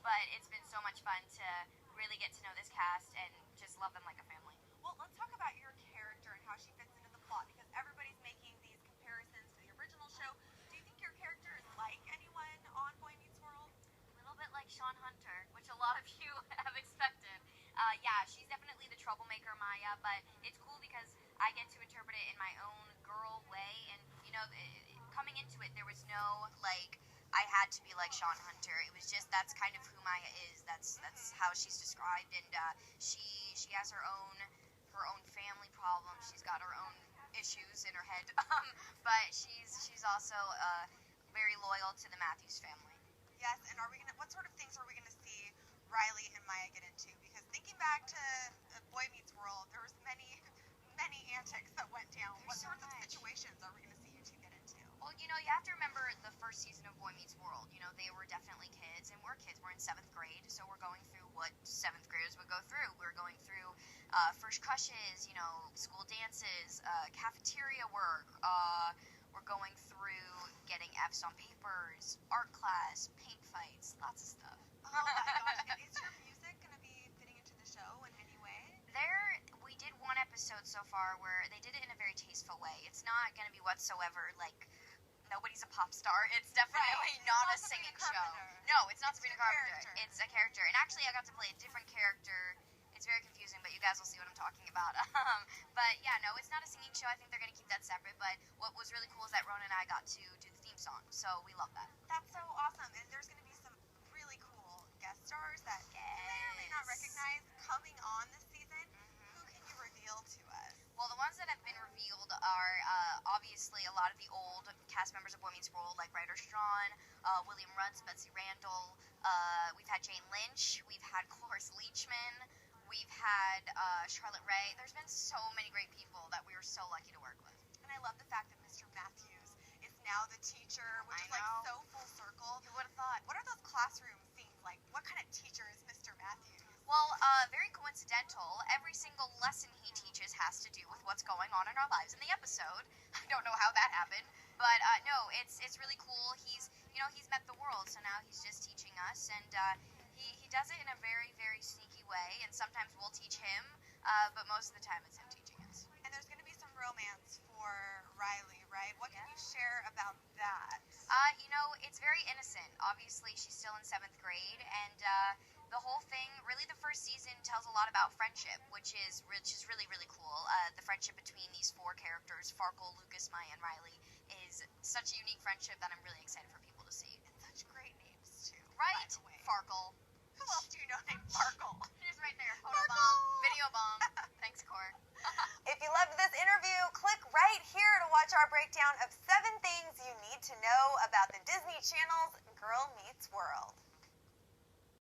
but it's been so much fun to really get to know this cast and just love them like a family. Well, let's talk about your character and how she fits into the plot, because everybody's making these comparisons to the original show. Do you think your character is like anyone on Boy Meets World? A little bit like Sean Hunter, which a lot of you have expected. Yeah, she's definitely the troublemaker Maya, but it's cool because I get to interpret it in my own girl way, and coming into it, there was no like I had to be like Sean Hunter. It was just that's kind of who Maya is. That's how she's described, and she has her own family problems. She's got her own issues in her head, but she's also very loyal to the Matthews family. Yes, and what sort of things are we gonna see Riley and Maya get into? Because thinking back to Boy Meets World, there was many antics that went down. What sorts of situations are we gonna see you two get into? Well, you have to remember the first season of Boy Meets World. They were definitely kids, and we're kids. We're in 7th grade, so we're going through what 7th graders would go through. We're going through first crushes, school dances, cafeteria work. We're going through getting F's on papers, art class, paint fights, lots of stuff. Oh my gosh. And is your music going to be fitting into the show in any way? We did one episode so far where they did it in a very tasteful way. It's not going to be whatsoever like nobody's a pop star. It's definitely not a singing show. No, it's not Sabrina Carpenter. It's a character. And actually, I got to play a different character. It's very confusing, but you guys will see what I'm talking about. But yeah, no, it's not a singing show. I think they're going to keep that separate. But what was really cool is that Ron and I got to do the theme song. So we love that. That's so awesome. And there's going to be some really cool guest stars that you may or may not recognize coming on this season. Who can you reveal to us? Well, the ones that have been revealed are obviously a lot of the old cast members of Boy Meets World, like Ryder Strachan, William Runtz, Betsy Randall. We've had Jane Lynch. We've had Cloris Leachman. We've had Charlotte Rae. There's been so many great people that we were so lucky to work with. And I love the fact that Mr. Matthews is now the teacher, which is like so full circle. Who would have thought? What are those classroom scenes like? What kind of teacher is Mr. Matthews? Well, very coincidental. Every single lesson he teaches has to do with what's going on in our lives in the episode. I don't know how that happened, but no, it's really cool. He's met the world, so now he's just teaching us, and he does it in a very, very sneaky way. And sometimes we'll teach him, but most of the time it's him teaching us. And there's going to be some romance for Riley, right? What can you share about that? It's very innocent. Obviously, she's still in 7th grade, and the whole thing, really the first season tells a lot about friendship, which is really, really cool. The friendship between these 4 characters, Farkle, Lucas, Maya, and Riley, is such a unique friendship that I'm really excited for people to see. And such great names, too. Right? By the way. Farkle. Who else do you know named Farkle? She's right there. Farkle! Video bomb. Thanks, Core. If you loved this interview, click right here to watch our breakdown of 7 things you need to know about the Disney Channel's Girl Meets World.